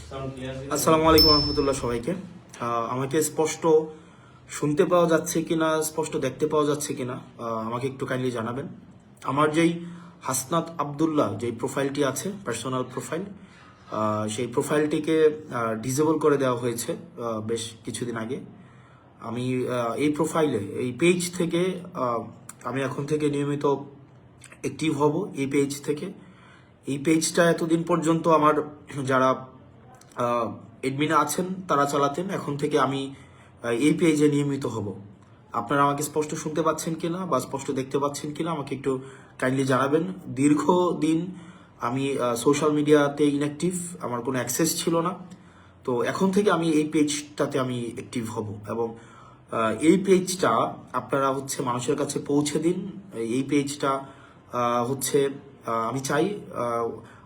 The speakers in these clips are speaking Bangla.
আসসালামু আলাইকুম রহমতুল্লাহ সবাইকে। আমাকে স্পষ্ট শুনতে পাওয়া যাচ্ছে কিনা, স্পষ্ট দেখতে পাওয়া যাচ্ছে কিনা আমাকে একটু কাইন্ডলি জানাবেন। আমার যেই হাসনাত আব্দুল্লাহ যেই প্রোফাইলটি আছে, পার্সোনাল প্রোফাইল, সেই প্রোফাইলটিকে ডিসেবল করে দেওয়া হয়েছে বেশ কিছুদিন আগে। আমি এই প্রোফাইলে, এই পেজ থেকে আমি এখন থেকে নিয়মিত অ্যাক্টিভ হব। এই পেজ থেকে, এই পেজটা এতদিন পর্যন্ত আমার যারা এডমিন আছেন তারা চালাতেন, এখন থেকে আমি এই পেজে নিয়মিত হব। আপনারা আমাকে স্পষ্ট শুনতে পাচ্ছেন কিনা বা স্পষ্ট দেখতে পাচ্ছেন কিনা আমাকে একটু কাইন্ডলি জানাবেন। দীর্ঘদিন আমি সোশ্যাল মিডিয়াতে ইনঅ্যাক্টিভ, আমার কোনো অ্যাক্সেস ছিল না। তো এখন থেকে আমি এই পেজটাতে আমি অ্যাক্টিভ হব এবং এই পেজটা আপনারা মানুষের কাছে পৌঁছে দিন। এই পেজটা আমি চাই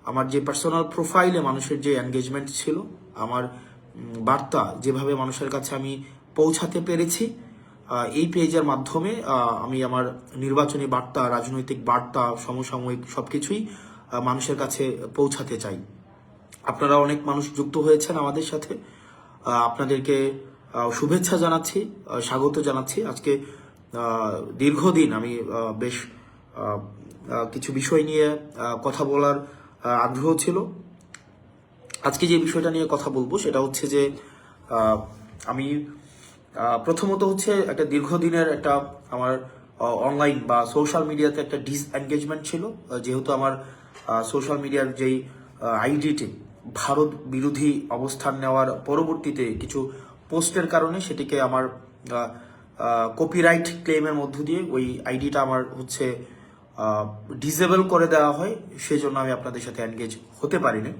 আমার যে পার্সোনাল প্রোফাইলে মানুষের যে এনগেজমেন্ট ছিল, আমার বার্তা যেভাবে মানুষের কাছে আমি পৌঁছাতে পেরেছি, এই পেজের মাধ্যমে আমি আমার নির্বাচনী বার্তা, রাজনৈতিক বার্তা, সমসাময়িক সবকিছুই মানুষের কাছে পৌঁছাতে চাই। আপনারা অনেক মানুষ যুক্ত হয়েছেন আমাদের সাথে, আপনাদেরকে শুভেচ্ছা জানাচ্ছি, স্বাগত জানাচ্ছি। আজকে দীর্ঘদিন আমি বেশ কিছু বিষয় নিয়ে কথা বলার আগ্রহ ছিল। আজকে যে বিষয়টা নিয়ে কথা বলবো সেটা হচ্ছে যে আমি প্রথমত একটা দীর্ঘদিনের একটা আমার অনলাইন বা সোশ্যাল মিডিয়াতে একটা ডিসএনগেজমেন্ট ছিল, যেহেতু আমার সোশ্যাল মিডিয়ার যেই আইডিটি ভারত বিরোধী অবস্থান নেওয়ার পরবর্তীতে কিছু পোস্টের কারণে সেটিকে আমার কপিরাইট ক্লেমের মধ্য দিয়ে ওই আইডিটা আমার ডিসেবল করে দেওয়া হয়। সেজন্য আমি আপনাদের সাথে এনগেজ হতে পারিনি।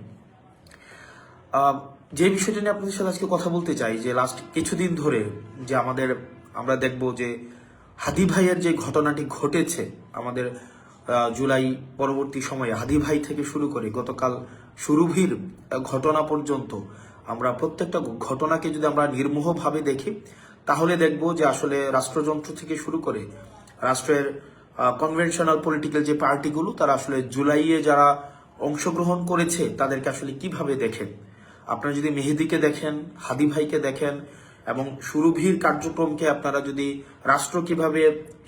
যে বিষয়টা নিয়ে আপনাদের সাথে আজকে কথা বলতে চাই, যে লাস্ট কিছুদিন ধরে যে আমরা দেখব যে হাদি ভাইয়ের যে ঘটনাটি ঘটেছে, আমাদের জুলাই পরবর্তী সময়ে হাদি ভাই থেকে শুরু করে গতকাল সুরভির ঘটনা পর্যন্ত আমরা প্রত্যেকটা ঘটনাকে যদি আমরা নির্মোহভাবে দেখি, তাহলে দেখব যে আসলে রাষ্ট্রযন্ত্র থেকে শুরু করে রাষ্ট্রের কনভেনশনাল পলিটিক্যাল যে পার্টিগুলো, তারা আসলে জুলাইয়ে যারা অংশগ্রহণ করেছে তাদেরকে আসলে কিভাবে দেখেন। আপনারা যদি মেহেদীকে দেখেন, হাদি ভাইকে দেখেন এবং সুরভির কার্যক্রমকে আপনারা যদি রাষ্ট্র কিভাবে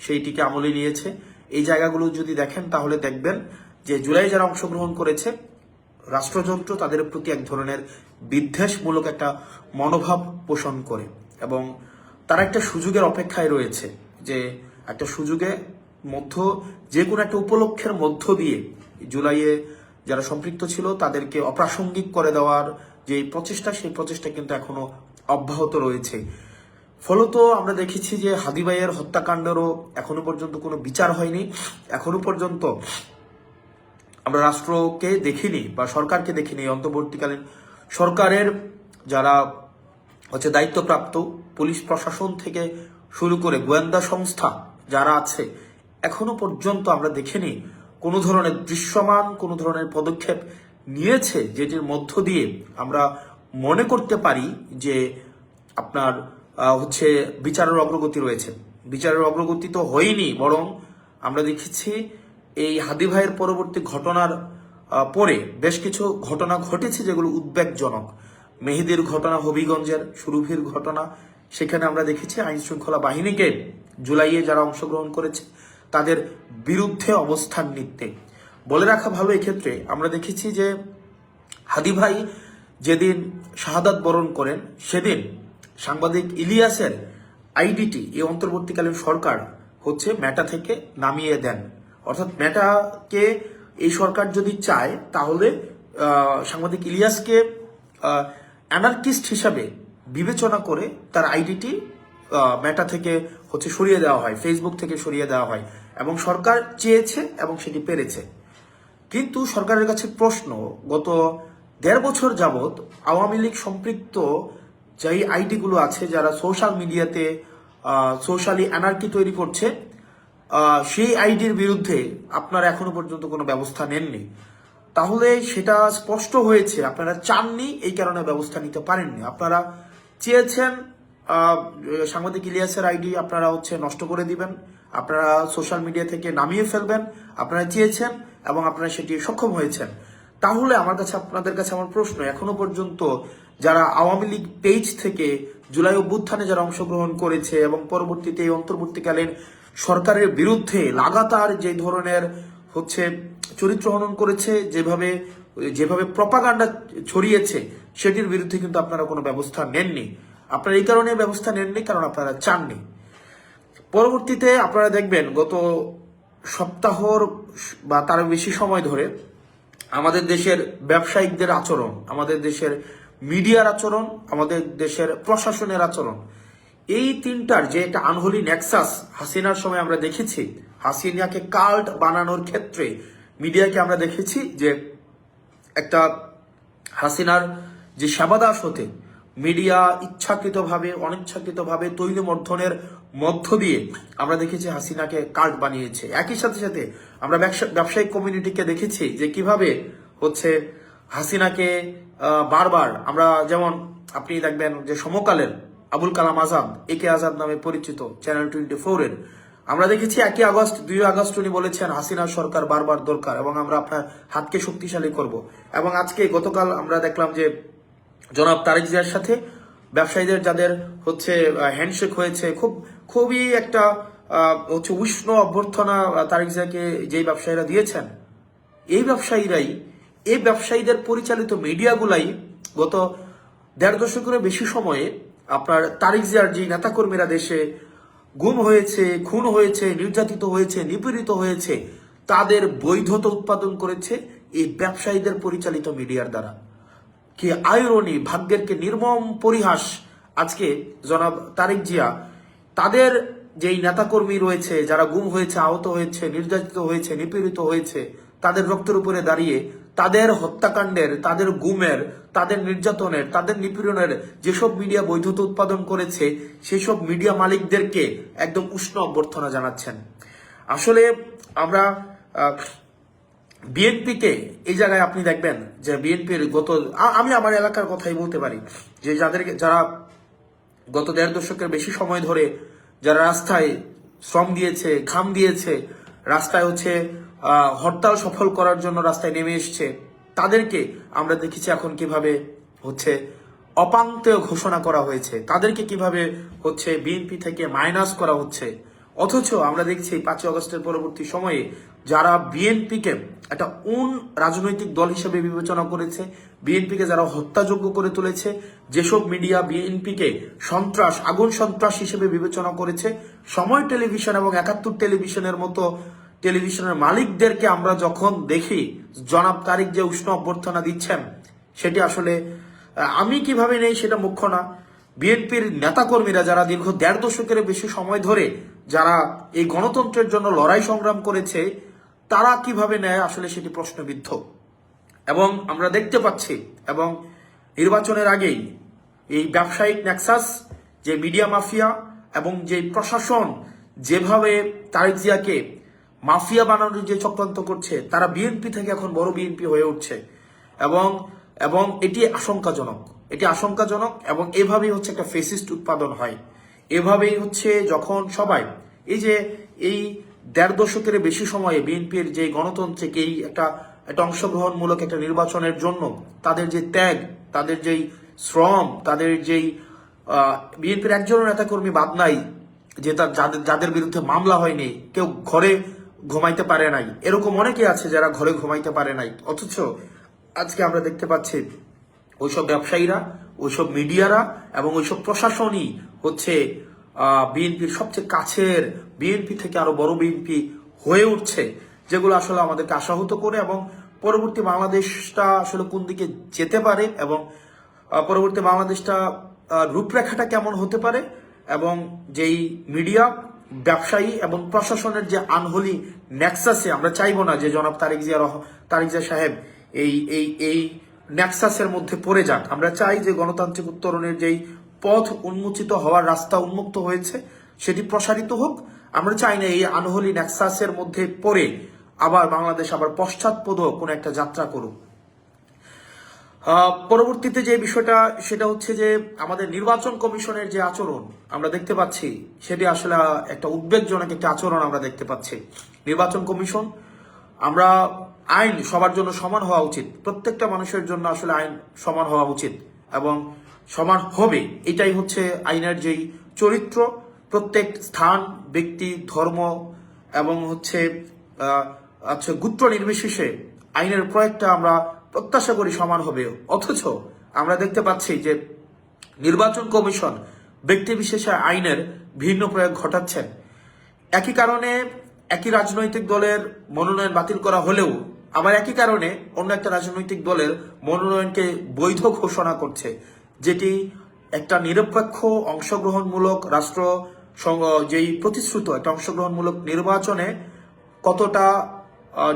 সেইটিকে আমলে নিয়েছে, এই জায়গাগুলো যদি দেখেন, তাহলে দেখবেন যে জুলাই যারা অংশগ্রহণ করেছে, রাষ্ট্রযন্ত্র তাদের প্রতি এক ধরনের বিদ্বেষমূলক একটা মনোভাব পোষণ করে এবং তারা একটা সুযোগের অপেক্ষায় রয়েছে, যে একটা সুযোগে যে কোনো একটা উপলক্ষের মধ্য দিয়ে জুলাইয়ে যারা সম্পৃক্ত ছিল তাদেরকে অপ্রাসঙ্গিক করে দেওয়ার যে প্রচেষ্টা, সেই প্রচেষ্টা কিন্তু এখনো অব্যাহত রয়েছে। ফলত আমরা দেখেছি যে হাদি ভাইয়ের হত্যাকাণ্ডেরও এখনো পর্যন্ত কোনো বিচার হয়নি। এখনো পর্যন্ত আমরা রাষ্ট্রকে দেখিনি বা সরকারকে দেখিনি, অন্তর্বর্তীকালীন সরকারের যারা দায়িত্বপ্রাপ্ত পুলিশ প্রশাসন থেকে শুরু করে গোয়েন্দা সংস্থা যারা আছে, এখনো পর্যন্ত আমরা দেখিনি কোনো ধরনের দৃশ্যমান কোনো ধরনের পদক্ষেপ নিয়েছে, যেটির মধ্য দিয়ে আমরা মনে করতে পারি যে আপনার বিচারের অগ্রগতি রয়েছে। বিচারের অগ্রগতি তো হয়নি, বরং আমরা দেখেছি এই হাদি ভাইয়ের পরবর্তী ঘটনার পরে বেশ কিছু ঘটনা ঘটেছে যেগুলো উদ্বেগজনক। মেহেদীর ঘটনা, হবিগঞ্জের সুরভির ঘটনা, সেখানে আমরা দেখেছি আইন শৃঙ্খলা বাহিনীকে জুলাইয়ে যারা অংশগ্রহণ করেছে তাদের বিরুদ্ধে অবস্থান নিতে। বলে রাখা ভালো এক্ষেত্রে, আমরা দেখেছি যে হাদি ভাই যেদিন শাহাদাত বরণ করেন, সেদিন সাংবাদিক ইলিয়াসের আইডিটি এই অন্তর্বর্তীকালীন সরকার মেটা থেকে নামিয়ে দেন। অর্থাৎ মেটাকে এই সরকার যদি চায়, তাহলে সাংবাদিক ইলিয়াসকে অ্যানার্কিস্ট হিসাবে বিবেচনা করে তার আইডিটি মেটা থেকে সরিয়ে দেওয়া হয়, ফেসবুক থেকে সরিয়ে দেওয়া হয় এবং সরকার চেয়েছে এবং সেটি পেরেছে। কিন্তু সরকারের কাছে প্রশ্ন, গত 1.5 বছর যাবৎ আওয়ামী লীগ সম্পৃক্ত যেই আইডিগুলো আছে, যারা সোশ্যাল মিডিয়াতে সোশ্যালি অ্যানার্কি তৈরি করছে, সেই আইডির বিরুদ্ধে আপনারা এখনো পর্যন্ত কোনো ব্যবস্থা নেননি। তাহলে সেটা স্পষ্ট হয়েছে আপনারা চাননি, এই কারণে ব্যবস্থা নিতে পারেননি। আপনারা চেয়েছেন সাংবাদিক ইলিয়াসের আইডি আপনারা নষ্ট করে দিবেন, আপনারা সোশ্যাল মিডিয়া থেকে নামিয়ে ফেলবেন, আপনারা চেয়েছেন এবং আপনারা সেটি সক্ষম হয়েছেন। তাহলে আপনাদের কাছে আমার প্রশ্ন, এখনো পর্যন্ত যারা আওয়ামী লীগ পেজ থেকে জুলাই অভ্যুত্থানে যারা অংশগ্রহণ করেছে এবং পরবর্তীতে এই অন্তর্বর্তীকালীন সরকারের বিরুদ্ধে লাগাতার যে ধরনের চরিত্র হনন করেছে, যেভাবে প্রপাগান্ডা ছড়িয়েছে, সেটির বিরুদ্ধে কিন্তু আপনারা কোনো ব্যবস্থা নেননি। আপনারা এই কারণে ব্যবস্থা নেননি কারণ আপনারা চাননি। পরবর্তীতে আপনারা দেখবেন গত সপ্তাহর বা তার বেশি সময় ধরে আমাদের দেশের ব্যবসায়িকদের আচরণ, আমাদের দেশের মিডিয়ার আচরণ, আমাদের দেশের প্রশাসনের আচরণ, এই তিনটার যে একটা আনহোলি নেক্সাস হাসিনার সময় আমরা দেখেছি। হাসিনাকে কাল্ট বানানোর ক্ষেত্রে মিডিয়াকে আমরা দেখেছি যে একটা হাসিনার যে সেবাদাস হতে মিডিয়া ইচ্ছাকৃতভাবে অনিচ্ছাকৃতভাবে তৈলমর্ধনের মধ্য দিয়ে আমরা দেখেছি হাসিনাকে কাল্ট বানিয়েছে। একই সাথে সাথে আমরা ব্যবসায়িক কমিউনিটিকে দেখেছি যে কিভাবে হাসিনাকে বারবার আমরা, যেমন আপনি দেখবেন যে সমকালের আবুল কালাম আজাদ, একে আজাদ নামে পরিচিত, চ্যানেল 24-এর আমরা দেখেছি 2 আগস্ট উনি বলেছেন হাসিনার সরকার বারবার দরকার এবং আমরা আপনার হাতকে শক্তিশালী করব। এবং গতকাল আমরা দেখলাম যে জনাব তারেক জিয়ার সাথে ব্যবসায়ীদের যাদের হ্যান্ডশেক হয়েছে, খুবই একটা উষ্ণ অভ্যর্থনা তারেক জিয়াকে যেই ব্যবসায়ীরা দিয়েছেন, এই ব্যবসায়ীদের পরিচালিত মিডিয়াগুলাই গত 1.5 দশকের বেশি সময়ে আপনার তারেক জিয়ার যে নেতাকর্মীরা দেশে গুম হয়েছে, খুন হয়েছে, নির্যাতিত হয়েছে, নিপীড়িত হয়েছে, তাদের বৈধতা উৎপাদন করেছে এই ব্যবসায়ীদের পরিচালিত মিডিয়ার দ্বারা। কি আইরনি, ভাগ্যের কে নির্মম পরিহাস। আজকে জনাব তারেক জিয়া তাদের যেই নেতাকর্মী রয়েছে, যারা গুম হয়েছে, আহত হয়েছে, নির্যাতিত হয়েছে, নিপীড়িত হয়েছে, তাদের রক্তের উপরে দাঁড়িয়ে তাদের হত্যাকাণ্ডের, তাদের গুমের, তাদের নির্যাতনের, তাদের নিপীড়নের যেসব মিডিয়া বৈধতা উৎপাদন করেছে, সেই সব মিডিয়া মালিকদেরকে একদম উষ্ণ অভ্যর্থনা জানাচ্ছেন। আসলে আমরা বিএনপিকে এই জায়গায় আপনি দেখবেন যে বিএনপির আমি আমার এলাকার কথাই বলতে পারি যে যারা গত 1.5 দশকের বেশি সময় ধরে যারা রাস্তায় শ্রম দিয়েছে, ঘাম দিয়েছে, রাস্তায় হরতাল সফল করার জন্য রাস্তায় নেমে এসছে, তাদেরকে আমরা দেখেছি এখন কিভাবে অপাঙ্ক্তেয় ঘোষণা করা হয়েছে, তাদেরকে কিভাবে বিএনপি থেকে মাইনাস করা হচ্ছে। অথচ আমরা দেখছি 5 আগস্টের পরবর্তী সময়ে যারা বিএনপিকে একটা রাজনৈতিক দল হিসেবে বিবেচনা করেছে, বিএনপিকে যারা হত্যাযোগ্য করে তুলেছে, যেসব মিডিয়া বিএনপিকে আগুন সন্ত্রাস হিসেবে বিবেচনা করেছে, সময় টেলিভিশন এবং 71 টেলিভিশনের মতো টেলিভিশনের মালিকদেরকে আমরা যখন দেখি জনাব তারেক যে উষ্ণ অভ্যর্থনা দিচ্ছেন, সেটি আসলে আমি কিভাবে নেই সেটা মুখ্য না। বিএনপির নেতাকর্মীরা যারা দীর্ঘ 1.5 দশকের বেশি সময় ধরে যারা এই গণতন্ত্রের জন্য লড়াই সংগ্রাম করেছে, তারা কিভাবে নেয় আসলে সেটি প্রশ্নবিদ্ধ। এবং আমরা দেখতে পাচ্ছি এবং নির্বাচনের আগেই এই ব্যবসায়িক নেক্সাস, যে মিডিয়া মাফিয়া এবং যে প্রশাসন যেভাবে তারেক জিয়াকে মাফিয়া বানানোর যে চক্রান্ত করছে, তারা বিএনপি থেকে এখন বড় বিএনপি হয়ে উঠছে এবং এটি আশঙ্কাজনক এবং এভাবেই একটা ফেসিস্ট উৎপাদন হয়। এভাবেই যখন সবাই এই 1.5 দশকের বেশি সময়ে বিএনপির যে গণতন্ত্রকে একটা অংশগ্রহণমূলক একটা নির্বাচনের জন্য তাদের যে ত্যাগ, তাদের যেই শ্রম, তাদের যেই বিএনপির একজনের নেতাকর্মী বাদ নাই যে যাদের বিরুদ্ধে মামলা হয়নি, কেউ ঘরে ঘুমাইতে পারে নাই, এরকম অনেকে আছে যারা ঘরে ঘুমাইতে পারে নাই। অথচ আজকে আমরা দেখতে পাচ্ছি ওইসব ব্যবসায়ীরা, ওইসব মিডিয়ারা এবং ওইসব প্রশাসনই বিএনপির সবচেয়ে কাছের, বিএনপি থেকে আরো বড় বিএনপি হয়ে উঠছে, যেগুলো আসলে আমাদেরকে আশাহত করে। এবং পরবর্তী বাংলাদেশটা আসলে কোন দিকে যেতে পারে এবং পরবর্তী বাংলাদেশটা রূপরেখাটা কেমন হতে পারে, এবং যেই মিডিয়া, ব্যবসায়ী এবং প্রশাসনের যে আনহোলি নেক্সাসে, আমরা চাইবো না যে জনাব তারেক জিয়া সাহেব এই নেক্সাসের মধ্যে পড়ে যাক। আমরা চাই যে গণতান্ত্রিক উত্তরণের যেই পথ উন্মোচিত হওয়ার রাস্তা উন্মুক্ত হয়েছে সেটি প্রসারিত হোক। আমরা চাই না এই আনহোলি নেক্সাসের মধ্যে পড়ে বাংলাদেশ আবার পশ্চাৎপদ কোন একটা যাত্রা করুক। পরবর্তীতে যে বিষয়টা সেটা যে আমাদের নির্বাচন কমিশনের যে আচরণ আমরা দেখতে পাচ্ছি, সেটি আসলে একটা উদ্বেগজনক একটা আচরণ আমরা দেখতে পাচ্ছি। নির্বাচন কমিশন, আমরা আইন সবার জন্য সমান হওয়া উচিত, প্রত্যেকটা মানুষের জন্য আসলে আইন সমান হওয়া উচিত এবং সমান হবে, এটাই হচ্ছে আইনের যেই চরিত্র। প্রত্যেক স্থান, ব্যক্তি, ধর্ম এবং হচ্ছে গোত্র নির্বিশেষে আইনের প্রয়োগটা আমরা প্রত্যাশা করি সমান হবে। অথচ আমরা দেখতে পাচ্ছি যে নির্বাচন কমিশন ব্যক্তি বিশেষে আইনের ভিন্ন প্রয়োগ ঘটাচ্ছেন। একই কারণে একই রাজনৈতিক দলের মনোনয়ন বাতিল করা হলেও আবার একই কারণে অন্য একটা রাজনৈতিক দলের মনোনয়নকে বৈধ ঘোষণা করছে, যেটি একটা নিরপেক্ষ অংশগ্রহণমূলক রাষ্ট্র যেই প্রতিশ্রুত একটা অংশগ্রহণমূলক নির্বাচনে কতটা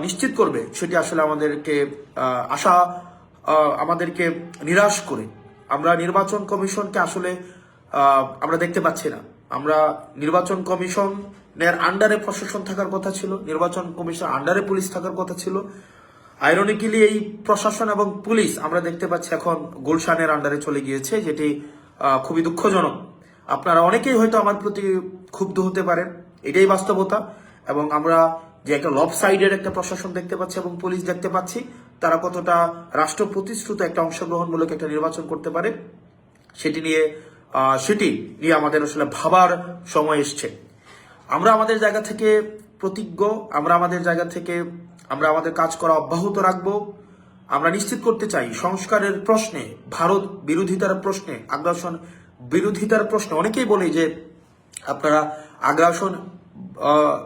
নিশ্চিত করবে সেটি আসলে আমাদেরকে নিরাশ করে। আমরা নির্বাচন কমিশনকে আসলে আমরা দেখতে পাচ্ছি না। আমরা নির্বাচন কমিশনের আন্ডারে প্রশাসন থাকার কথা ছিল, নির্বাচন কমিশন আন্ডারে পুলিশ থাকার কথা ছিল। আইরনিক্যালি এই প্রশাসন এবং পুলিশ আমরা দেখতে পাচ্ছি এখন গুলশানের আন্ডারে চলে গিয়েছে, যেটি খুবই দুঃখজনক। আপনারা অনেকেই হয়তো আমার প্রতি ক্ষুব্ধ হতে পারেন, এটাই বাস্তবতা। এবং আমরা যে একটা লব সাইডের একটা প্রশাসন দেখতে পাচ্ছি এবং পুলিশ দেখতে পাচ্ছি, তারা কতটা রাষ্ট্র প্রতিশ্রুত একটা অংশগ্রহণমূলক একটা নির্বাচন করতে পারে সেটি নিয়ে আমাদের আসলে ভাবার সময় এসছে। আমরা আমাদের জায়গা থেকে প্রতিজ্ঞ, আমরা আমাদের জায়গা থেকে আমরা আমাদের কাজ করা অব্যাহত রাখবো। আমরা নিশ্চিত করতে চাই সংস্কারের প্রশ্নে, ভারত বিরোধিতার প্রশ্নে, আগ্রাসন বিরোধিতার প্রশ্নে অনেকেই বলে যে আপনারা আগ্রাসন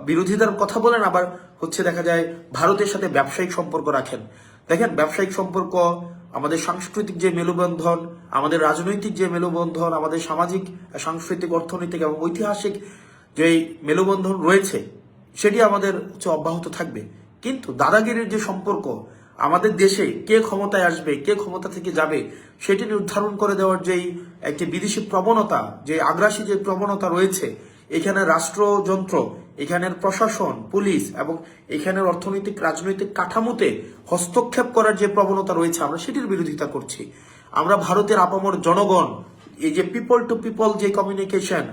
বিরোধিতার কথা বলেন, আবার হচ্ছে দেখা যায় ভারতের সাথে ব্যবসায়িক সম্পর্ক রাখেন। দেখেন, ব্যবসায়িক সম্পর্ক, আমাদের সাংস্কৃতিক যে মেলবন্ধন, আমাদের রাজনৈতিক যে মেলবন্ধন, আমাদের সামাজিক, সাংস্কৃতিক, অর্থনৈতিক এবং ঐতিহাসিক যে মেলবন্ধন রয়েছে সেটি আমাদের অব্যাহত থাকবে। কিন্তু দাদাগিরির যে সম্পর্ক, আমাদের দেশে কে ক্ষমতায় আসবে, কে ক্ষমতা থেকে যাবে সেটি নির্ধারণ করে দেওয়ার যেই একটি বিদেশি প্রবণতা, যে আগ্রাসী যে প্রবণতা রয়েছে, এখানে রাষ্ট্রযন্ত্র, এখানের প্রশাসন, পুলিশ এবং এখানের অর্থনৈতিক রাজনৈতিক কাঠামোতে হস্তক্ষেপ করার যে প্রবণতা রয়েছে, আমরা সেটির বিরোধিতা করছি। আমরা ভারতের আপামর জনগণ, এই যে পিপল টু পিপল যে কমিউনিকেশন,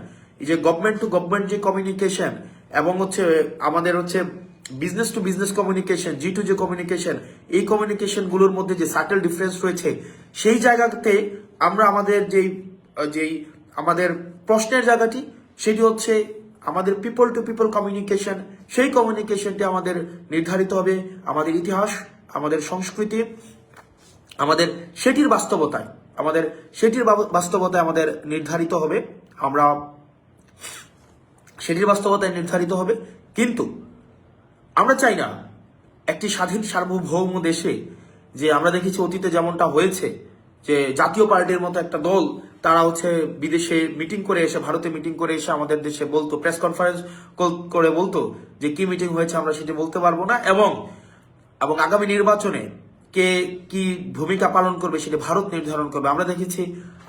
এই যে গভর্নমেন্ট টু গভর্নমেন্ট যে কমিউনিকেশন এবং আমাদের business to business communication, G to G communication, এই কমিউনিকেশন গুলোর মধ্যে যে সাটেল ডিফারেন্স রয়েছে, সেই জায়গাতে আমরা আমাদের প্রশ্নের জায়গাটি সেটি হচ্ছে আমাদের পিপল টু পিপল কমিউনিকেশন। সেই কমিউনিকেশনটি আমাদের নির্ধারিত হবে আমাদের ইতিহাস, আমাদের সংস্কৃতি, আমাদের সেটির বাস্তবতায় আমাদের নির্ধারিত হবে। আমরা সেটির বাস্তবতায় নির্ধারিত হবে। কিন্তু আমরা চাই না একটি স্বাধীন সার্বভৌম দেশে, যে আমরা দেখেছি অতীতে যেমনটা হয়েছে, যে জাতীয় পার্টির মতো একটা দল তারা বিদেশে মিটিং করে এসে, ভারতে মিটিং করে এসে আমাদের দেশে বলতো, প্রেস কনফারেন্স করে বলতো যে কি মিটিং হয়েছে আমরা সেটি বলতে পারবো না, এবং আগামী নির্বাচনে কে কি ভূমিকা পালন করবে সেটি ভারত নির্ধারণ করবে। আমরা দেখেছি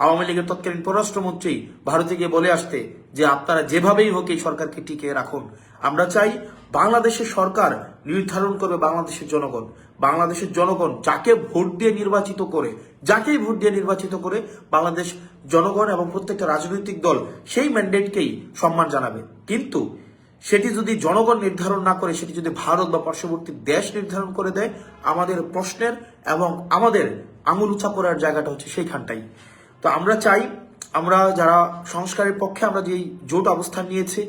আওয়ামী লীগের তৎকালীন পররাষ্ট্রমন্ত্রী ভারতে গিয়ে বলে আসতে যে আপনারা যেভাবেই হোক এই সরকারকে টিকিয়ে রাখুন। আমরা চাই বাংলাদেশের সরকার নির্ধারণ করবে বাংলাদেশের জনগণ যাকেই ভোট দিয়ে নির্বাচিত করে বাংলাদেশ জনগণ এবং প্রত্যেকটা রাজনৈতিক দল সেই ম্যান্ডেটকেই সম্মান জানাবে। কিন্তু সেটি যদি জনগণ নির্ধারণ না করে, সেটি যদি ভারত বা পার্শ্ববর্তী দেশ নির্ধারণ করে দেয়, আমাদের প্রশ্নের এবং আমাদের আঙুল উঁচা করার জায়গাটা সেইখানটাই। তো আমরা চাই, আমরা যারা সংস্কারের পক্ষে আমরা যেই জোট অবস্থান নিয়েছি,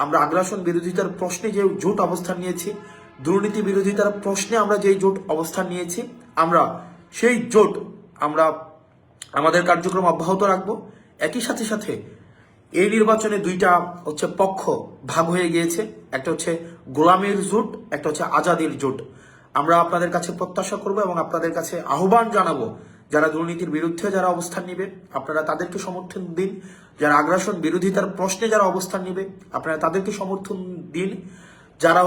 আমরা আগ্রাসন বিরোধিতার প্রশ্নে যে জোট অবস্থান নিয়েছি, দুর্নীতি বিরোধিতার প্রশ্নে আমরা যেই জোট অবস্থান নিয়েছি, আমরা সেই জোট আমাদের কার্যক্রম অব্যাহত রাখবো। একই সাথে এই নির্বাচনে দুইটা পক্ষ ভাগ হয়ে গিয়েছে, একটা গোলামের জোট, একটা আজাদির জোট। আমরা আপনাদের কাছে প্রত্যাশা করব এবং আপনাদের কাছে আহ্বান জানাবো, যারা দুর্নীতির বিরুদ্ধে যারা অবস্থান নিবে আপনারা তাদেরকে সমর্থন দিন, যারা আগ্রাসন বিরোধিতার প্রশ্নে যারা অবস্থান নিবে আপনারা তাদেরকে সমর্থন দিন, যারা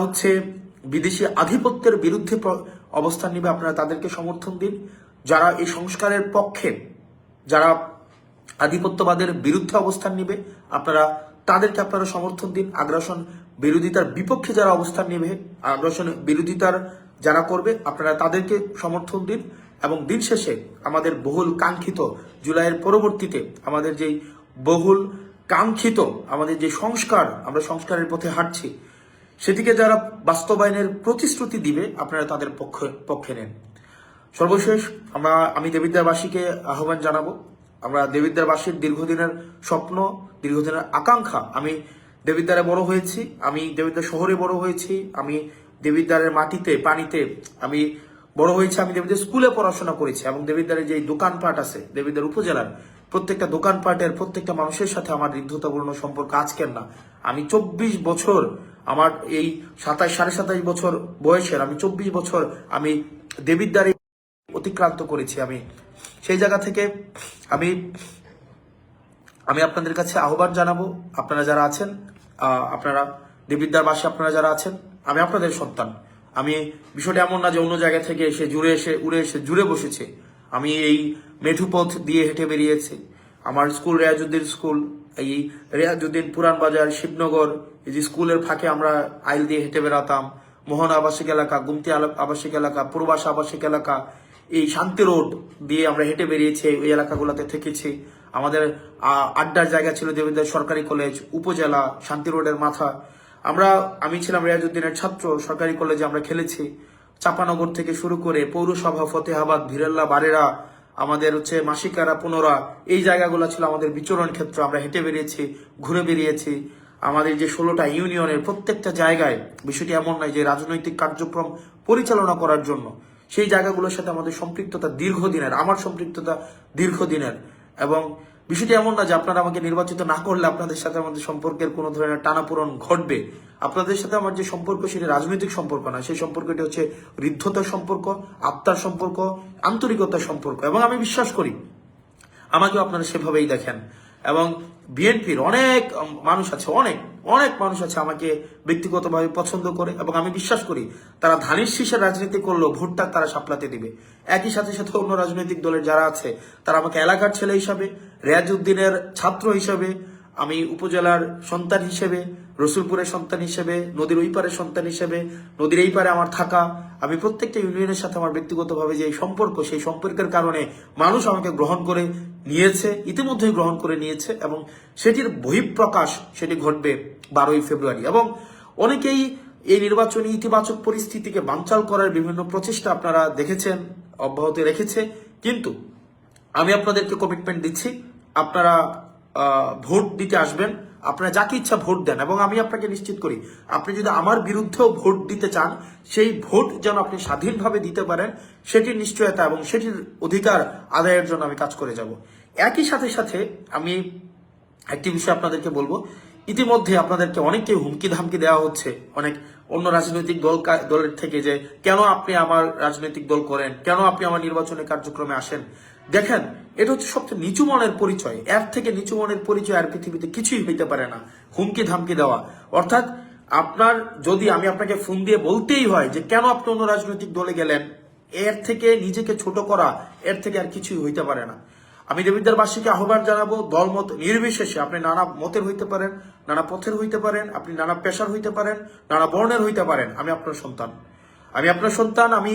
বিদেশি আধিপত্যের বিরুদ্ধে অবস্থান নিবে আপনারা তাদেরকে সমর্থন দিন, যারা এই সংস্কারের পক্ষে, যারা আধিপত্যবাদের বিরুদ্ধে অবস্থান নিবে তাদেরকে আপনারা সমর্থন দিন। আগ্রাসন বিরোধিতার বিপক্ষে যারা অবস্থান নেবে, আগ্রাসন বিরোধিতার যারা করবে আপনারা তাদেরকে সমর্থন দিন। এবং দিন শেষে আমাদের বহুল কাঙ্ক্ষিত জুলাইয়ের পরবর্তীতে আমাদের যেই বহুল কাঙ্ক্ষিত আমাদের যে সংস্কার, আমরা সংস্কারের পথে হাঁটছি, সেটিকে যারা বাস্তবায়নের প্রতিশ্রুতি দিবে আপনারা তাদের পক্ষে নেন। সর্বশেষ আমি দেবিদ্বারবাসীকে আহ্বান জানাবো, আমরা দেবিদ্বারবাসীর দীর্ঘদিনের স্বপ্ন, দীর্ঘদিনের আকাঙ্ক্ষা, আমি দেবিদ্বারে বড় হয়েছি, আমি দেবিদ্বার শহরে বড় হয়েছি, আমি দেবিদ্বারের মাটিতে পানিতে আমি বড় হয়েছি, আমি দেবিদ্বার স্কুলে পড়াশোনা করেছি এবং দেবিদ্বারের যে দোকানপাট আছে দেবিদ্বার উপজেলার প্রত্যেকটা দোকানপাটের প্রত্যেকটা মানুষের সাথে আমার হৃদ্যতাপূর্ণ সম্পর্ক আজকের না। আমি 24 বছর, আমার এই 27 বছর বয়সের আমি 24 বছর আমি দেবিদ্বারে অতিক্রান্ত করেছি। আমি সেই জায়গা থেকে আমি আপনাদের কাছে আহ্বান জানাবো, আপনারা যারা আছেন, আপনারা দেবিদ্বারবাসী আপনারা যারা আছেন, আমি আপনাদের সন্তান। আমি বিষয়টা এমন না যে অন্য জায়গা থেকে উড়ে এসে জুড়ে বসেছে। আমি এই মেঠুপথ দিয়ে হেঁটে বেরিয়েছি। আমার স্কুল রেয়াজউদ্দিন স্কুল, এই রেয়াজউদ্দিন পুরান বাজার, শিবনগর, এই যে স্কুলের ফাঁকে আমরা আইল দিয়ে হেঁটে বেড়াতাম, মোহন আবাসিক এলাকা, গুমতি আবাসিক এলাকা, পূর্বাস আবাসিক এলাকা, এই শান্তি রোড দিয়ে আমরা হেঁটে বেরিয়েছি, এই এলাকাগুলোতে থেকেছি। আমাদের আড্ডার জায়গা ছিল দেবিদ্বার সরকারি কলেজ, উপজেলা, শান্তি রোডের মাথা। আমি ছিলাম রেয়াজউদ্দিনের ছাত্র, সরকারি কলেজে আমরা খেলেছি। চাপানগর থেকে শুরু করে পৌরসভা, ফতেহাবাদ, ভিরেল্লা, বারেরা, আমাদের মাসিকারা, পুনরা, এই জায়গাগুলো ছিল আমাদের বিচরণ ক্ষেত্র। আমরা হেঁটে বেরিয়েছি, ঘুরে বেরিয়েছি। আমাদের যে 16টা ইউনিয়নের প্রত্যেকটা জায়গায়, বিষয়টি এমন নয় যে রাজনৈতিক কার্যক্রম পরিচালনা করার জন্য, সেই জায়গাগুলোর সাথে আমাদের সম্পৃক্ততা দীর্ঘদিনের, আমার সম্পৃক্ততা দীর্ঘদিনের। এবং বিষয়টি এমন না যে আপনারা আমাকে নির্বাচিত না করলে আপনাদের সাথে আমাদের সম্পর্কের কোনো ধরনের টানাপোড়েন ঘটবে। আপনাদের সাথে আমার যে সম্পর্ক সেটি রাজনৈতিক সম্পর্ক না, সেই সম্পর্কটি হচ্ছে হৃদ্যতার সম্পর্ক, আত্মার সম্পর্ক, আন্তরিকতার সম্পর্ক। এবং আমি বিশ্বাস করি আমাকেও আপনারা সেভাবেই দেখেন। এবং বিএনপির অনেক মানুষ আছে, অনেক মানুষ আছে আমাকে ব্যক্তিগতভাবে পছন্দ করে, এবং আমি বিশ্বাস করি তারা ধানের শীষের রাজনীতি করলেও ভোটটা তারা সাপলাতে দিবে। একই সাথে সাথে অন্য রাজনৈতিক দলের যারা আছে তারা আমাকে এলাকার ছেলে হিসাবে, রেয়াজউদ্দিনের ছাত্র হিসাবে, আমি উপজেলার সন্তান হিসেবে, রসুলপুরের সন্তান হিসেবে, নদীর ওই পারের সন্তান হিসেবে, নদীর এই পারে আমার থাকা, আমি প্রত্যেকটা ইউনিয়নের সাথে আমার ব্যক্তিগতভাবে যে সম্পর্ক, সেই সম্পর্কের কারণে মানুষ আমাকে গ্রহণ করে নিয়েছে, ইতিমধ্যেই গ্রহণ করে নিয়েছে, এবং সেটির বহিঃপ্রকাশ সেটি ঘটবে 12ই ফেব্রুয়ারি। এবং অনেকেই এই নির্বাচনী ইতিবাচক পরিস্থিতিকে বানচাল করার বিভিন্ন প্রচেষ্টা আপনারা দেখেছেন, অব্যাহত রেখেছে। কিন্তু আমি আপনাদেরকে কমিটমেন্ট দিচ্ছি, আপনারা ভোট দিতে আসবেন, আপনারা যাকে ইচ্ছা ভোট দেন, এবং আমি আপনাকে নিশ্চিত করি আপনি যদি আমার বিরুদ্ধেও ভোট দিতে চান, সেই ভোট যেন আপনি স্বাধীনভাবে দিতে পারেন, সেটির নিশ্চয়তা এবং সেটির অধিকার আদায়ের জন্য আমি কাজ করে যাব। একই সাথে সাথে আমি একটি বিষয় আপনাদেরকে বলবো, ইতিমধ্যে আপনাদেরকে অনেককে হুমকি ধামকি দেওয়া হচ্ছে অনেক অন্য রাজনৈতিক দলের থেকে, যে কেন আপনি আমার রাজনৈতিক দল করেন, কেন আপনি আমার নির্বাচনের কার্যক্রমে আসেন। দেখেন, এটা হচ্ছে সবচেয়ে নিচু মনের পরিচয়। এর থেকে নিচু মনের পরিচয় আর পৃথিবীতে কিছুই হইতে পারে না। হুমকি ধামকি দেওয়া, অর্থাৎ আপনার যদি আমি আপনাকে ফোন দিয়ে বলতেই হয় যে কেন আপনি অন্য রাজনৈতিক দলে গেলেন, এর থেকে নিজেকে ছোট করা, এর থেকে আর কিছুই হইতে পারে না। আমি দেবিদ্বারবাসীকে আহ্বান জানাবো, দলমত নির্বিশেষে আপনি নানা মতের হইতে পারেন, নানা পথের হইতে পারেন, আপনি নানা পেশার হইতে পারেন, নানা বর্ণের হইতে পারেন, আমি আপনার সন্তান, আমি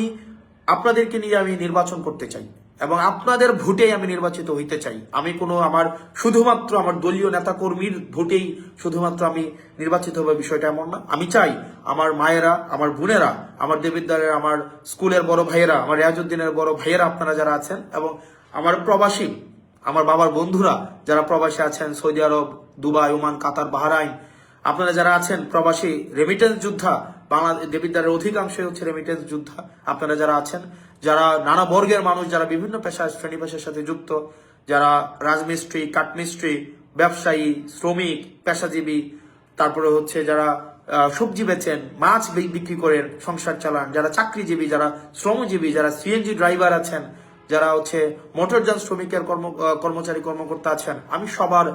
আপনাদেরকে নিয়ে আমি নির্বাচন করতে চাই, এবং আপনাদের ভোটেই আমি নির্বাচিত হইতে চাই। আমি আমার শুধুমাত্র আমার দলীয় নেতা কর্মীর ভোটেই শুধুমাত্র আমি নির্বাচিত হবো, বিষয়টা এমন না। আমি চাই আমার মায়েরা, আমার বোনেরা, আমার দেবিদ্বারের, আমার স্কুলের বড় ভাইয়েরা, আমার রেয়াজউদ্দিনের বড় ভাইয়েরা, আপনারা যারা আছেন, এবং আমার প্রবাসী, আমার বাবার বন্ধুরা যারা প্রবাসী আছেন, সৌদি আরব, দুবাই, ওমান, কাতার, বাহরাইন, আপনারা যারা আছেন প্রবাসী রেমিটেন্স যোদ্ধা, দেবিদ্বারের অধিকাংশই হচ্ছে রেমিটেন্স যোদ্ধা, আপনারা যারা আছেন, যারা নানা বর্গের মানুষ, যারা বিভিন্ন শ্রেণী পেশার সাথে যুক্ত, যারা রাজমিস্ত্রি, কাঠমিস্ত্রি, ব্যবসায়ী, শ্রমিক, পেশাজীবী, তারপরে যারা সবজি বেচেন, মাছ বিক্রি করেন, সংসার চালান, যারা চাকরিজীবী, যারা শ্রমজীবী, যারা সিএনজি ড্রাইভার আছেন, যারা মোটরযান শ্রমিকের কর্মচারী কর্মকর্তা আছেন, আমি সবার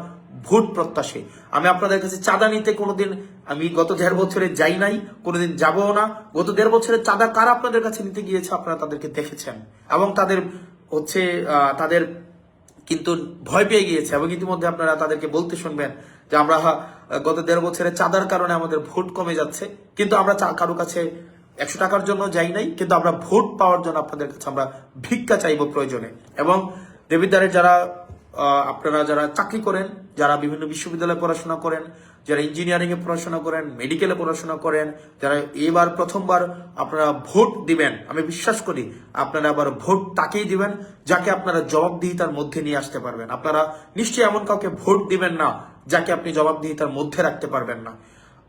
ভোট প্রত্যাশী। আমি আপনাদের কাছে চাঁদা নিতে কোনোদিন, আমি গত 1.5 বছরে যাই নাই, কোনোদিন যাবো না। গত 1.5 বছরের চাঁদা কারা আপনাদের কাছে নিতে গিয়েছে আপনারা তাদেরকে দেখেছেন, এবং তাদের কিন্তু ভয় পেয়ে গিয়েছে, এবং ইতিমধ্যে আপনারা তাদেরকে বলতে শুনবেন যে আমরা গত 1.5 বছরের চাঁদার কারণে আমাদের ভোট কমে যাচ্ছে। কিন্তু আমরা কারো কাছে 100 টাকার জন্য যাই নাই, কিন্তু আমরা ভোট পাওয়ার জন্য আপনাদের কাছে আমরা ভিক্ষা চাইবো প্রয়োজনে। এবং দেবিদ্বারের যারা আপনারা যারা চাকরি করেন, যারা বিভিন্ন বিশ্ববিদ্যালয়ে পড়াশোনা করেন, যারা ইঞ্জিনিয়ারিং এ পড়াশোনা করেন, মেডিকেলে পড়াশোনা করেন, যারা এবার প্রথমবার আপনারা ভোট দিবেন, আমি বিশ্বাস করি আপনারা আবার ভোট তাকেই দিবেন যাকে আপনারা জবাবদিহিতার মধ্যে নিয়ে আসতে পারবেন। আপনারা নিশ্চয়ই এমন কাউকে ভোট দিবেন না যাকে আপনি জবাবদিহিতার মধ্যে রাখতে পারবেন না।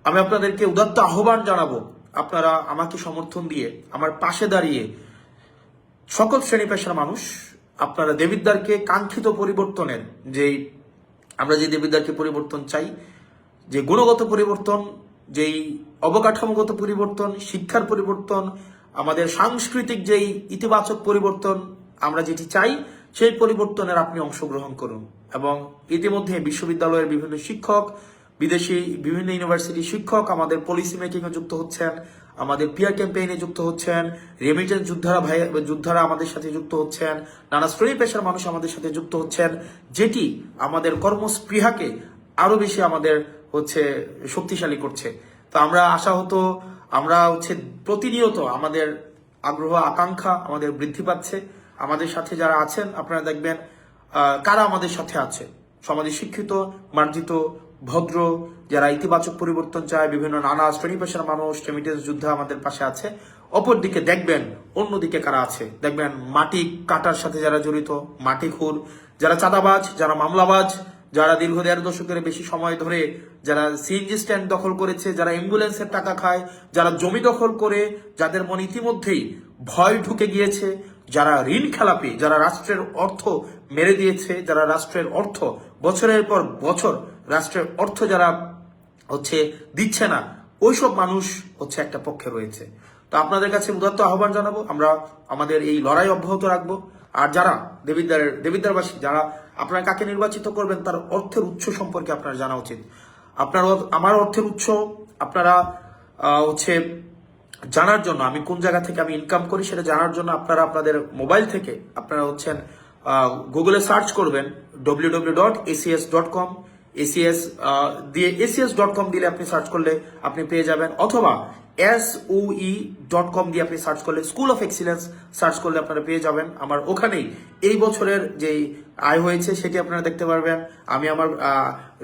আমি আপনাদেরকে উদাত্ত আহ্বান জানাবো, আপনারা আমাকে সমর্থন দিয়ে আমার পাশে দাঁড়িয়ে সকল শ্রেণী পেশার মানুষ আপনারা দেবিদ্বারকে কাঙ্ক্ষিত পরিবর্তনের যেই আমরা যে দেবিদ্বারকে পরিবর্তন চাই, যে গুণগত পরিবর্তন, যেই অবকাঠামোগত পরিবর্তন, শিক্ষার পরিবর্তন, আমাদের সাংস্কৃতিক যেই ইতিবাচক পরিবর্তন আমরা যেটি চাই, সেই পরিবর্তনের আপনি অংশগ্রহণ করুন। এবং ইতিমধ্যে বিশ্ববিদ্যালয়ের বিভিন্ন শিক্ষক, বিদেশি বিভিন্ন ইউনিভার্সিটির শিক্ষক আমাদের পলিসি মেকিংয়ে যুক্ত হচ্ছেন, আমাদের পিয়ার ক্যাম্পেইনে যুক্ত হচ্ছেন, রেমিটেন্স যোদ্ধারা আমাদের সাথে যুক্ত হচ্ছেন, নানা শ্রেণী পেশার মানুষ আমাদের সাথে যুক্ত হচ্ছেন, যেটি আমাদের কর্মস্পৃহাকে আরো বেশি আমাদের শক্তিশালী করছে। তো আমরা প্রতিনিয়ত আমাদের আগ্রহ আকাঙ্ক্ষা আমাদের বৃদ্ধি পাচ্ছে। আমাদের সাথে যারা আছেন আপনারা দেখবেন কারা আমাদের সাথে আছে, সমাজে শিক্ষিত, মার্জিত, ভদ্র, যারা ইতিবাচক পরিবর্তন চায়, বিভিন্ন নানা শ্রেণী পেশার মানুষ, রেমিটেন্স যোদ্ধা আমাদের পাশে আছে। অপরদিকে দেখবেন অন্যদিকে কারা আছে, দেখবেন মাটি কাটার সাথে যারা জড়িত, মাটিখুর, যারা চাঁদাবাজ, যারা মামলাবাজ, যারা দীর্ঘ ১.৫ দশকের বেশি সময় ধরে যারা সিএনজি স্ট্যান্ড দখল করেছে, যারা অ্যাম্বুলেন্সের টাকা খায়, যারা জমি দখল করে, যাদের মনে ইতিমধ্যেই ভয় ঢুকে গিয়েছে, যারা ঋণ খেলাপি, যারা রাষ্ট্রের অর্থ মেরে দিয়েছে, যারা রাষ্ট্রের অর্থ বছরের পর বছর রাষ্ট্রের অর্থ যারা দিচ্ছে না, ওইসব মানুষ একটা পক্ষে রয়েছে। তো আপনাদের কাছে উদাত্ত আহ্বান জানাবো, আমরা আমাদের এই লড়াই অব্যাহত রাখবো। আর যারা দেবিদ্বারবাসী, যারা আপনারা কাকে নির্বাচিত করবেন তার অর্থের উৎস সম্পর্কে আপনার জানা উচিত। আমার অর্থের উৎস আপনারা জানার জন্য, আমি কোন জায়গা থেকে আমি ইনকাম করি সেটা জানার জন্য আপনারা আপনাদের মোবাইল থেকে আপনারা গুগলে সার্চ করবেন www.acs.com, এসিএস দিয়ে acs.com দিলে আপনি সার্চ করলে আপনি পেয়ে যাবেন, অথবা SOE.com দিয়ে আপনি সার্চ করলে স্কুল অফ এক্সিলেন্স সার্চ করলে আপনারা পেয়ে যাবেন। আমার ওখানেই এই বছরের যে আয় হয়েছে সেটি আপনারা দেখতে পারবেন। আমি আমার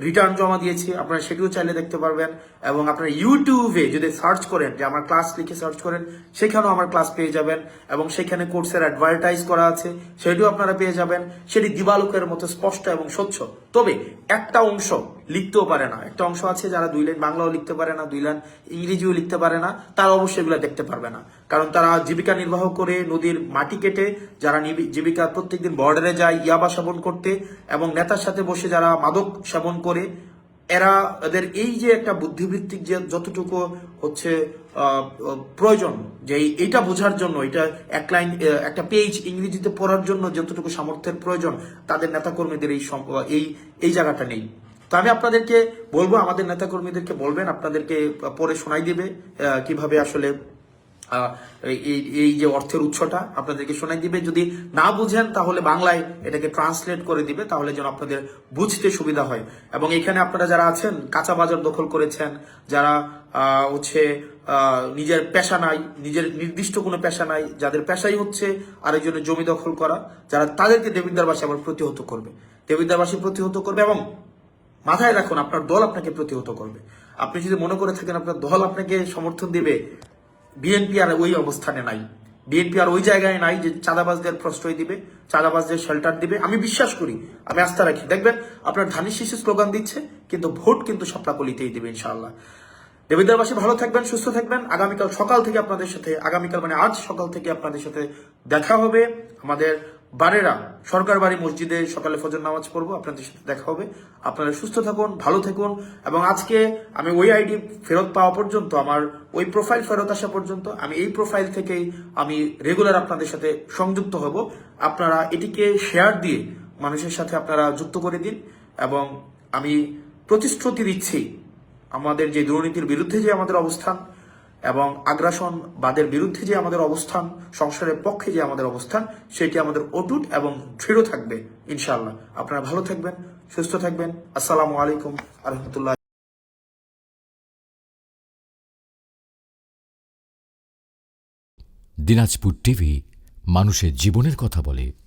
রিটার্ন জমা দিয়েছি, আপনারা সেটিও চাইলে দেখতে পারবেন। এবং আপনারা ইউটিউবে যদি সার্চ করেন, যে আমার ক্লাস লিখে সার্চ করেন, সেখানেও আমার ক্লাস পেয়ে যাবেন। এবং সেখানে কোর্সের অ্যাডভার্টাইজ করা আছে, সেটিও আপনারা পেয়ে যাবেন। সেটি দিবালোকের মতো স্পষ্ট এবং স্বচ্ছ। তবে একটা অংশ লিখতেও পারে না, একটা অংশ আছে যারা 2 লাইন বাংলাও লিখতে পারে না, 2 লাইন ইংরেজিও লিখতে পারে না, তারা অবশ্যই এগুলো দেখতে পারবে না। কারণ তারা জীবিকা নির্বাহ করে নদীর মাটি কেটে, যারা জীবিকা প্রত্যেকদিন বর্ডারে যায় ইয়াবা সেবন করতে, এবং নেতার সাথে বসে যারা মাদক সেবন করে, এদের এই যে একটা বুদ্ধিবৃত্তিক যে যতটুকু প্রয়োজন, যে এইটা বোঝার জন্য, এটা একটা পেজ ইংরেজিতে পড়ার জন্য যতটুকু সামর্থ্যের প্রয়োজন, তাদের নেতাকর্মীদের এই জায়গাটা নেই। তো আমি আপনাদেরকে বলবো, আমাদের নেতাকর্মীদেরকে বলবেন, আপনাদেরকে পরে শোনাই দিবে কিভাবে আসলে এই যে অর্থের উৎসটা আপনাদেরকে শোনাই দিবে। যদি না বুঝেন তাহলে বাংলায় এটাকে ট্রান্সলেট করে দিবে, তাহলে যেন আপনাদের বুঝতে সুবিধা হয়। এবং এখানে আপনারা যারা আছেন, কাঁচা বাজার দখল করেছেন, যারা নিজের পেশা নাই, নিজের নির্দিষ্ট কোনো পেশা নাই, যাদের পেশাই আরেকজনের জমি দখল করা, যারা তাদেরকে দেবিদ্বারবাসী আবার প্রতিহত করবে, দেবিদ্বারবাসী প্রতিহত করবে। এবং মাথায় রাখুন, আপনার দল আপনাকে প্রতিহত করবে। আপনি যদি মনে করে থাকেন আপনার দল আপনাকে সমর্থন দিবে, বিএনপি আর ওই অবস্থানে নাই, বিএনপি আর ওই জায়গায় নাই যে চাঁদাবাজদের প্রশ্রয় দিবে, চাঁদাবাজদের শেল্টার দিবে। আমি বিশ্বাস করি, আমি আস্থা রাখি, দেখবেন আপনার ধানের শীষে স্লোগান দিচ্ছে, কিন্তু ভোট কিন্তু শাপলাকলিতেই দিবে ইনশাআল্লাহ। দেবিদ্বারবাসী ভালো থাকবেন, সুস্থ থাকবেন। আগামীকাল সকাল থেকে আপনাদের সাথে, আগামীকাল মানে আজ সকাল থেকে আপনাদের সাথে দেখা হবে। আমাদের বারেরা সরকার বাড়ি মসজিদে সকালে ফজর নামাজ পড়বো, আপনাদের সাথে দেখা হবে। আপনারা সুস্থ থাকুন, ভালো থাকুন। এবং আজকে আমি ওই আইডি ফেরত পাওয়া পর্যন্ত, আমার ওই প্রোফাইল ফেরত আসা পর্যন্ত, আমি এই প্রোফাইল থেকেই আমি রেগুলার আপনাদের সাথে সংযুক্ত হব। আপনারা এটিকে শেয়ার দিয়ে মানুষের সাথে আপনারা যুক্ত করে দিন। এবং আমি প্রতিশ্রুতি দিচ্ছি, আমাদের যে দুর্নীতির বিরুদ্ধে যে আমাদের অবস্থান, এবং আগ্রাসনবাদের বিরুদ্ধে যে আমাদের অবস্থান, সংসারের পক্ষে যে আমাদের অবস্থান, সেটি আমাদের অটুট এবং দৃঢ় থাকবে ইনশাআল্লাহ। আপনারা ভালো থাকবেন, সুস্থ থাকবেন। আসসালামু আলাইকুম ওয়া রাহমাতুল্লাহ। দিনাজপুর টিভি মানুষের জীবনের কথা বলে।